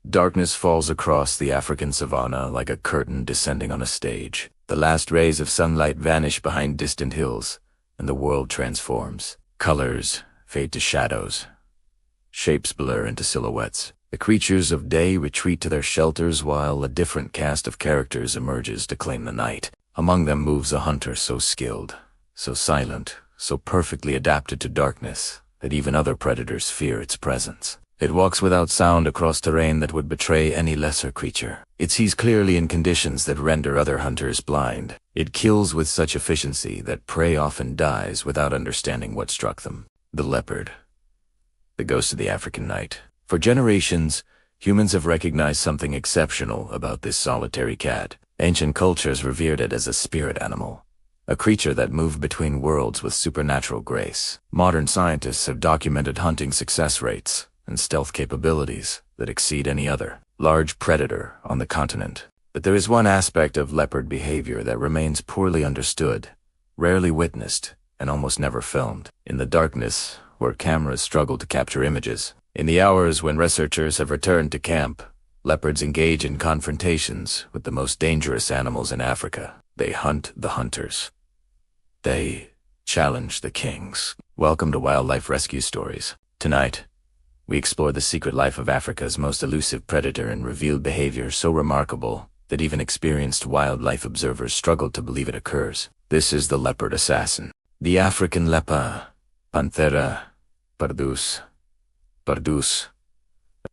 Darkness falls across the African savannah like a curtain descending on a stage. The last rays of sunlight vanish behind distant hills, and the world transforms. Colors fade to shadows. Shapes blur into silhouettes. The creatures of day retreat to their shelters while a different cast of characters emerges to claim the night. Among them moves a hunter so skilled, so silent, so perfectly adapted to darkness that even other predators fear its presence. It walks without sound across terrain that would betray any lesser creature. It sees clearly in conditions that render other hunters blind. It kills with such efficiency that prey often dies without understanding what struck them. The leopard, the ghost of the African night. For generations, humans have recognized something exceptional about this solitary cat. Ancient cultures revered it as a spirit animal, a creature that moved between worlds with supernatural grace. Modern scientists have documented hunting success rates and stealth capabilities that exceed any other large predator on the continent. But there is one aspect of leopard behavior that remains poorly understood, rarely witnessed, and almost never filmed. In the darkness, where cameras struggle to capture images, in the hours when researchers have returned to camp, leopards engage in confrontations with the most dangerous animals in Africa. They hunt the hunters. They challenge the kings. Welcome to Wildlife Rescue Stories. Tonight, we explore the secret life of Africa's most elusive predator and reveal behavior so remarkable that even experienced wildlife observers struggle to believe it occurs. This is the leopard assassin. The African leopard, Panthera pardus,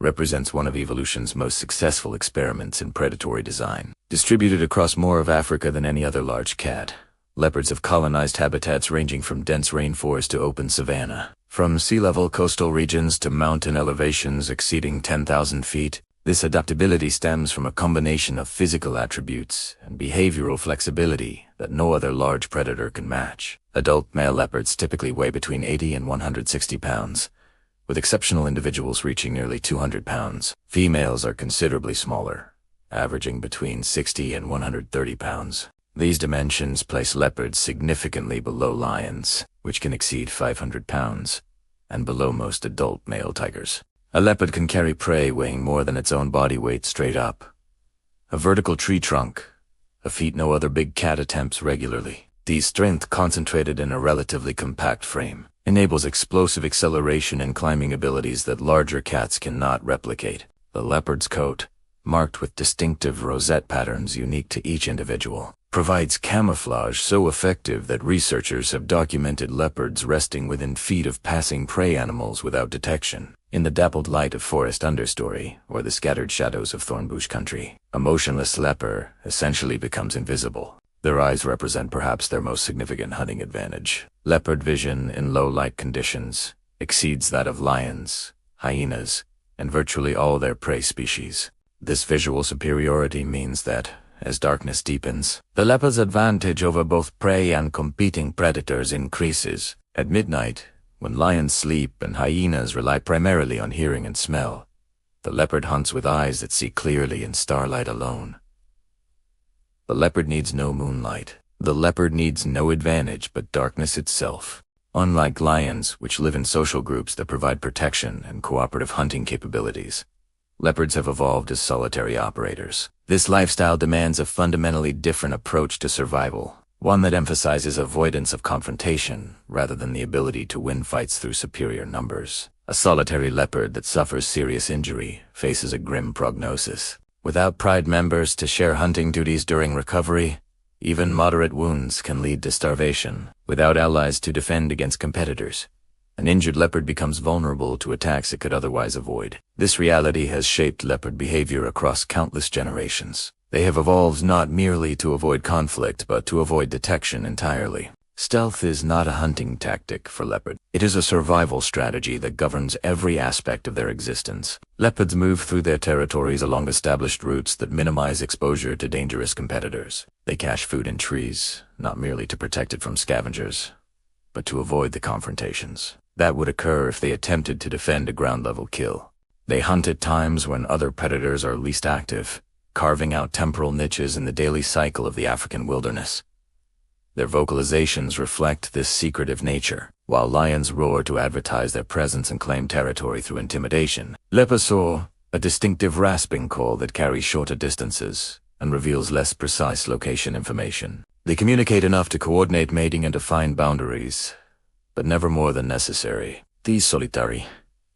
represents one of evolution's most successful experiments in predatory design. Distributed across more of Africa than any other large cat, leopards have colonized habitats ranging from dense rainforest to open savanna. From sea-level coastal regions to mountain elevations exceeding 10,000 feet, this adaptability stems from a combination of physical attributes and behavioral flexibility that no other large predator can match. Adult male leopards typically weigh between 80 and 160 pounds, with exceptional individuals reaching nearly 200 pounds. Females are considerably smaller, averaging between 60 and 130 pounds. These dimensions place leopards significantly below lions, which can exceed 500 pounds, and below most adult male tigers. A leopard can carry prey weighing more than its own body weight straight up. A vertical tree trunk, a feat no other big cat attempts regularly. The strength concentrated in a relatively compact frame enables explosive acceleration and climbing abilities that larger cats cannot replicate. The leopard's coat, marked with distinctive rosette patterns unique to each individual, provides camouflage so effective that researchers have documented leopards resting within feet of passing prey animals without detection. In the dappled light of forest understory or the scattered shadows of thornbush country, a motionless leopard essentially becomes invisible. Their eyes represent perhaps their most significant hunting advantage. Leopard vision in low light conditions exceeds that of lions, hyenas, and virtually all their prey species. This visual superiority means that, as darkness deepens, the leopard's advantage over both prey and competing predators increases. At midnight, when lions sleep and hyenas rely primarily on hearing and smell, the leopard hunts with eyes that see clearly in starlight alone. The leopard needs no moonlight. The leopard needs no advantage but darkness itself. Unlike lions, which live in social groups that provide protection and cooperative hunting capabilities, leopards have evolved as solitary operators. This lifestyle demands a fundamentally different approach to survival, one that emphasizes avoidance of confrontation rather than the ability to win fights through superior numbers. A solitary leopard that suffers serious injury faces a grim prognosis. Without pride members to share hunting duties during recovery, even moderate wounds can lead to starvation. Without allies to defend against competitors, an injured leopard becomes vulnerable to attacks it could otherwise avoid. This reality has shaped leopard behavior across countless generations. They have evolved not merely to avoid conflict, but to avoid detection entirely. Stealth is not a hunting tactic for leopard. It is a survival strategy that governs every aspect of their existence. Leopards move through their territories along established routes that minimize exposure to dangerous competitors. They cache food in trees, not merely to protect it from scavengers, but to avoid the confrontations that would occur if they attempted to defend a ground-level kill. They hunt at times when other predators are least active, carving out temporal niches in the daily cycle of the African wilderness. Their vocalizations reflect this secretive nature. While lions roar to advertise their presence and claim territory through intimidation, leopards soar a distinctive rasping call that carries shorter distances and reveals less precise location information. They communicate enough to coordinate mating and define boundaries, but never more than necessary. This solitary,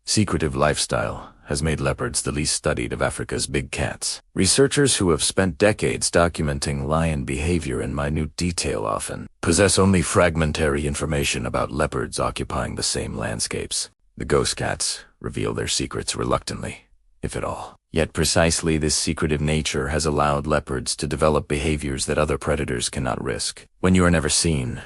secretive lifestyle has made leopards the least studied of Africa's big cats. Researchers who have spent decades documenting lion behavior in minute detail often possess only fragmentary information about leopards occupying the same landscapes. The ghost cats reveal their secrets reluctantly, if at all. Yet precisely this secretive nature has allowed leopards to develop behaviors that other predators cannot risk. When you are never seen,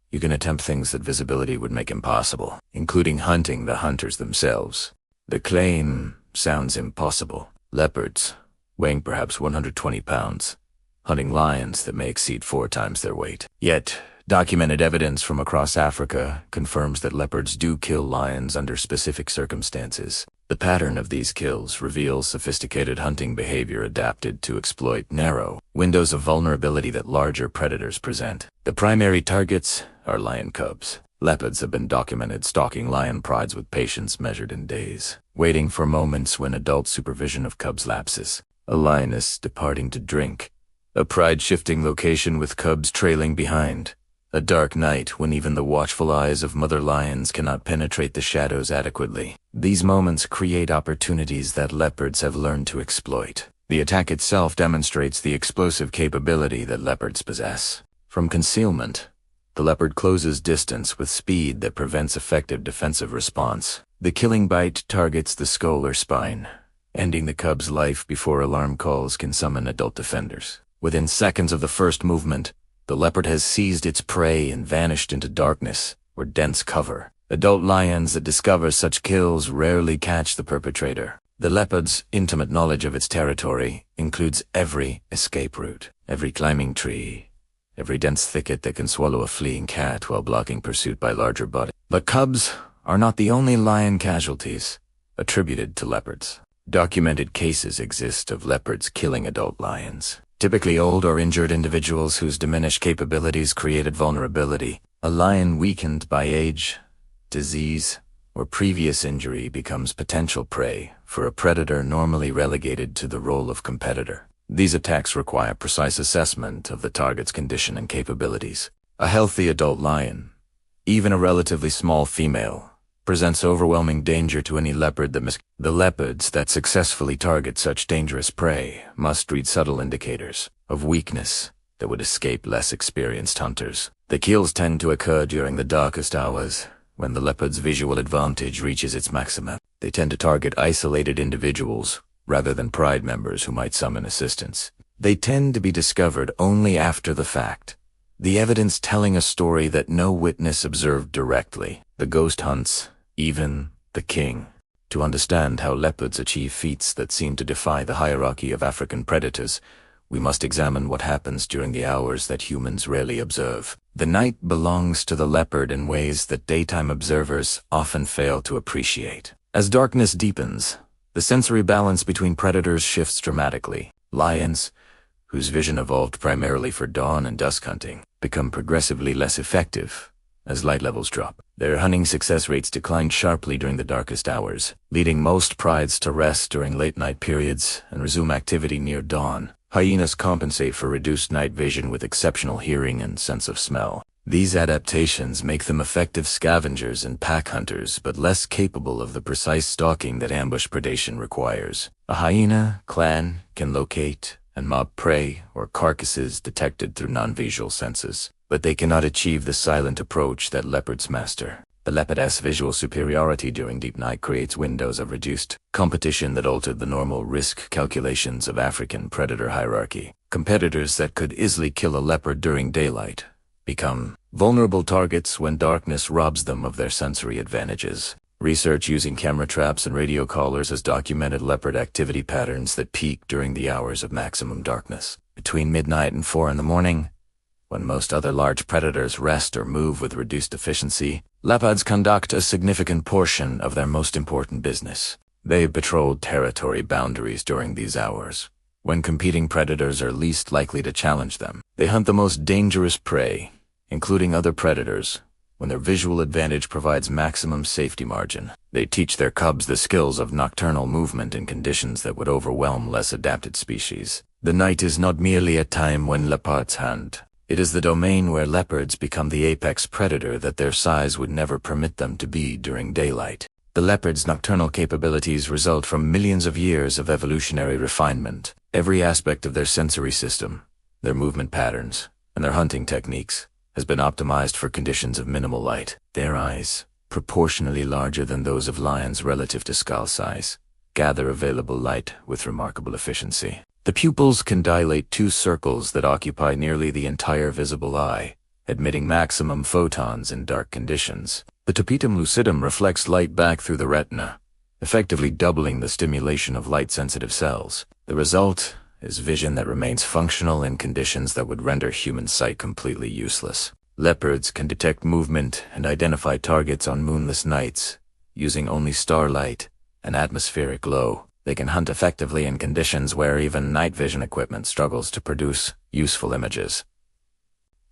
you can attempt things that visibility would make impossible, including hunting the hunters themselves. The claim sounds impossible. Leopards, weighing perhaps 120 pounds, hunting lions that may exceed 4 times their weight. Yet, documented evidence from across Africa confirms that leopards do kill lions under specific circumstances. The pattern of these kills reveals sophisticated hunting behavior adapted to exploit narrow windows of vulnerability that larger predators present. The primary targets are lion cubs. Leopards have been documented stalking lion prides with patience measured in days, waiting for moments when adult supervision of cubs lapses. A lioness departing to drink, a pride-shifting location with cubs trailing behind, a dark night when even the watchful eyes of mother lions cannot penetrate the shadows adequately. These moments create opportunities that leopards have learned to exploit. The attack itself demonstrates the explosive capability that leopards possess. From concealment, the leopard closes distance with speed that prevents effective defensive response. The killing bite targets the skull or spine, ending the cub's life before alarm calls can summon adult defenders. Within seconds of the first movement, the leopard has seized its prey and vanished into darkness or dense cover. Adult lions that discover such kills rarely catch the perpetrator. The leopard's intimate knowledge of its territory includes every escape route, every climbing tree, every dense thicket that can swallow a fleeing cat while blocking pursuit by larger bodies. But cubs are not the only lion casualties attributed to leopards. Documented cases exist of leopards killing adult lions, typically old or injured individuals whose diminished capabilities created vulnerability. A lion weakened by age, disease, or previous injury becomes potential prey for a predator normally relegated to the role of competitor. These attacks require precise assessment of the target's condition and capabilities. A healthy adult lion, even a relatively small female, presents overwhelming danger to any leopard that The leopards that successfully target such dangerous prey must read subtle indicators of weakness that would escape less experienced hunters. The kills tend to occur during the darkest hours, when the leopard's visual advantage reaches its maximum. They tend to target isolated individuals rather than pride members who might summon assistance. They tend to be discovered only after the fact, the evidence telling a story that no witness observed directly. The ghost hunts even the king. To understand how leopards achieve feats that seem to defy the hierarchy of African predators, we must examine what happens during the hours that humans rarely observe. The night belongs to the leopard in ways that daytime observers often fail to appreciate. As darkness deepens, the sensory balance between predators shifts dramatically. Lions, whose vision evolved primarily for dawn and dusk hunting, become progressively less effective as light levels drop. Their hunting success rates decline sharply during the darkest hours, leading most prides to rest during late-night periods and resume activity near dawn. Hyenas compensate for reduced night vision with exceptional hearing and sense of smell. These adaptations make them effective scavengers and pack hunters, but less capable of the precise stalking that ambush predation requires. A hyena clan can locate and mob prey or carcasses detected through non-visual senses, but they cannot achieve the silent approach that leopards master. The leopard's visual superiority during deep night creates windows of reduced competition that altered the normal risk calculations of African predator hierarchy. Competitors that could easily kill a leopard during daylight become vulnerable targets when darkness robs them of their sensory advantages. Research using camera traps and radio collars has documented leopard activity patterns that peak during the hours of maximum darkness. Between midnight and 4 in the morning, when most other large predators rest or move with reduced efficiency, leopards conduct a significant portion of their most important business. They patrol territory boundaries during these hours, when competing predators are least likely to challenge them. They hunt the most dangerous prey, including other predators, when their visual advantage provides maximum safety margin. They teach their cubs the skills of nocturnal movement in conditions that would overwhelm less adapted species. The night is not merely a time when leopards hunt. It is the domain where leopards become the apex predator that their size would never permit them to be during daylight. The leopard's nocturnal capabilities result from millions of years of evolutionary refinement. Every aspect of their sensory system, their movement patterns, and their hunting techniques has been optimized for conditions of minimal light. Their eyes, proportionally larger than those of lions relative to skull size, gather available light with remarkable efficiency. The pupils can dilate 2 circles that occupy nearly the entire visible eye, admitting maximum photons in dark conditions. The tapetum lucidum reflects light back through the retina, effectively doubling the stimulation of light-sensitive cells. The result is vision that remains functional in conditions that would render human sight completely useless. Leopards can detect movement and identify targets on moonless nights, using only starlight and atmospheric glow. They can hunt effectively in conditions where even night vision equipment struggles to produce useful images.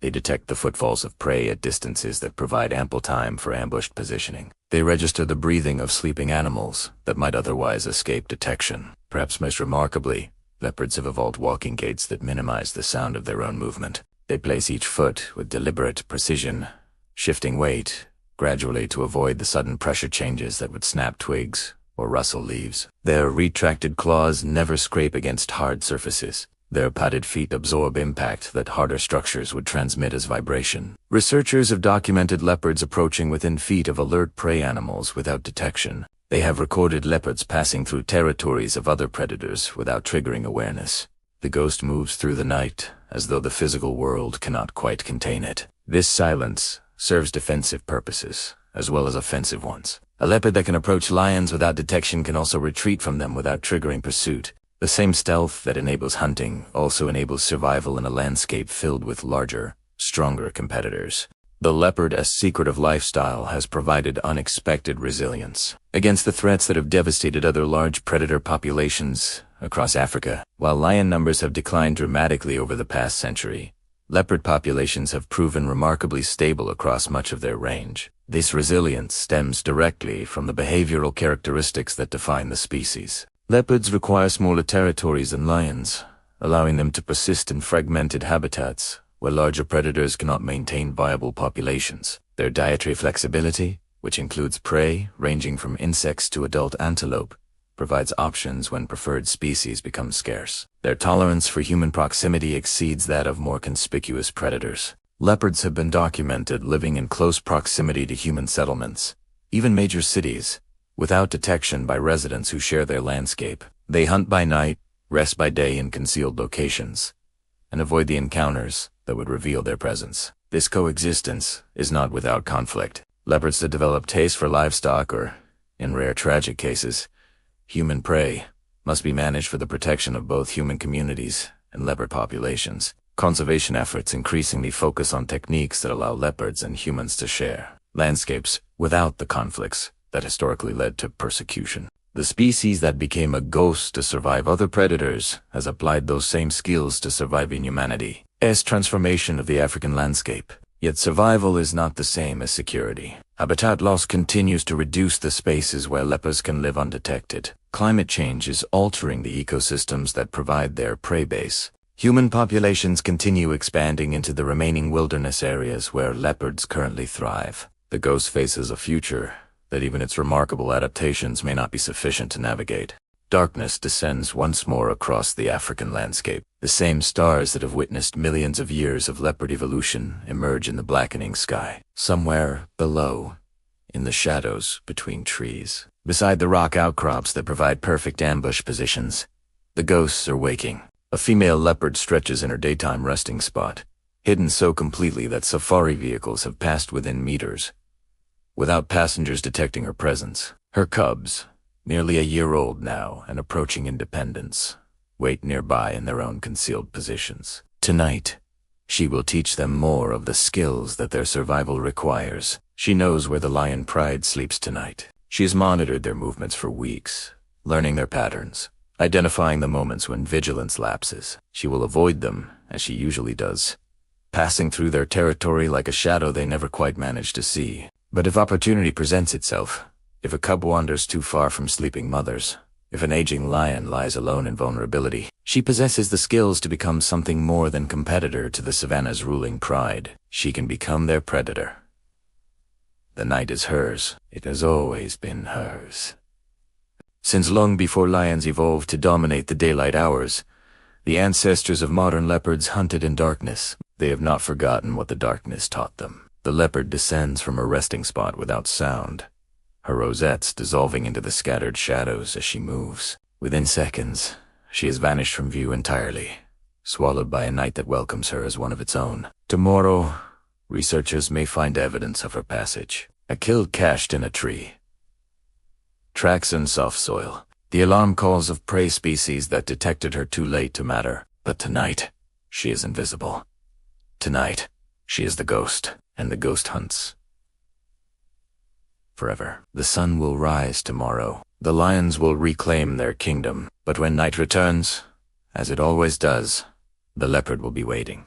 They detect the footfalls of prey at distances that provide ample time for ambushed positioning. They register the breathing of sleeping animals that might otherwise escape detection. Perhaps most remarkably, leopards have evolved walking gaits that minimize the sound of their own movement. They place each foot with deliberate precision, shifting weight gradually to avoid the sudden pressure changes that would snap twigs or rustle leaves. Their retracted claws never scrape against hard surfaces. Their padded feet absorb impact that harder structures would transmit as vibration. Researchers have documented leopards approaching within feet of alert prey animals without detection. They have recorded leopards passing through territories of other predators without triggering awareness. The ghost moves through the night as though the physical world cannot quite contain it. This silence serves defensive purposes as well as offensive ones. A leopard that can approach lions without detection can also retreat from them without triggering pursuit. The same stealth that enables hunting also enables survival in a landscape filled with larger, stronger competitors. The leopard-esque secretive lifestyle has provided unexpected resilience against the threats that have devastated other large predator populations across Africa. While lion numbers have declined dramatically over the past century, leopard populations have proven remarkably stable across much of their range. This resilience stems directly from the behavioral characteristics that define the species. Leopards require smaller territories than lions, allowing them to persist in fragmented habitats where larger predators cannot maintain viable populations. Their dietary flexibility, which includes prey ranging from insects to adult antelope, provides options when preferred species become scarce. Their tolerance for human proximity exceeds that of more conspicuous predators. Leopards have been documented living in close proximity to human settlements, even major cities, without detection by residents who share their landscape. They hunt by night, rest by day in concealed locations, and avoid the encounters that would reveal their presence. This coexistence is not without conflict. Leopards that develop taste for livestock or, in rare tragic cases, human prey, must be managed for the protection of both human communities and leopard populations. Conservation efforts increasingly focus on techniques that allow leopards and humans to share landscapes without the conflicts that historically led to persecution. The species that became a ghost to survive other predators has applied those same skills to surviving humanity. Transformation of the African landscape. Yet survival is not the same as security. Habitat loss continues to reduce the spaces where leopards can live undetected. Climate change is altering the ecosystems that provide their prey base. Human populations continue expanding into the remaining wilderness areas where leopards currently thrive. The ghost faces a future that even its remarkable adaptations may not be sufficient to navigate. Darkness descends once more across the African landscape. The same stars that have witnessed millions of years of leopard evolution emerge in the blackening sky. Somewhere below, in the shadows between trees, beside the rock outcrops that provide perfect ambush positions, the ghosts are waking. A female leopard stretches in her daytime resting spot, hidden so completely that safari vehicles have passed within meters, without passengers detecting her presence. Her cubs, nearly a year old now and approaching independence, wait nearby in their own concealed positions. Tonight, she will teach them more of the skills that their survival requires. She knows where the lion pride sleeps tonight. She has monitored their movements for weeks, learning their patterns, identifying the moments when vigilance lapses. She will avoid them, as she usually does, passing through their territory like a shadow they never quite manage to see. But if opportunity presents itself, if a cub wanders too far from sleeping mothers, if an aging lion lies alone in vulnerability, she possesses the skills to become something more than competitor to the savannah's ruling pride. She can become their predator. The night is hers. It has always been hers. Since long before lions evolved to dominate the daylight hours, the ancestors of modern leopards hunted in darkness. They have not forgotten what the darkness taught them. The leopard descends from her resting spot without sound, her rosettes dissolving into the scattered shadows as she moves. Within seconds, she has vanished from view entirely, swallowed by a night that welcomes her as one of its own. Tomorrow, researchers may find evidence of her passage. A kill cached in a tree. Tracks in soft soil. The alarm calls of prey species that detected her too late to matter. But tonight, she is invisible. Tonight, she is the ghost, and the ghost hunts forever. The sun will rise tomorrow. The lions will reclaim their kingdom. But when night returns, as it always does, the leopard will be waiting.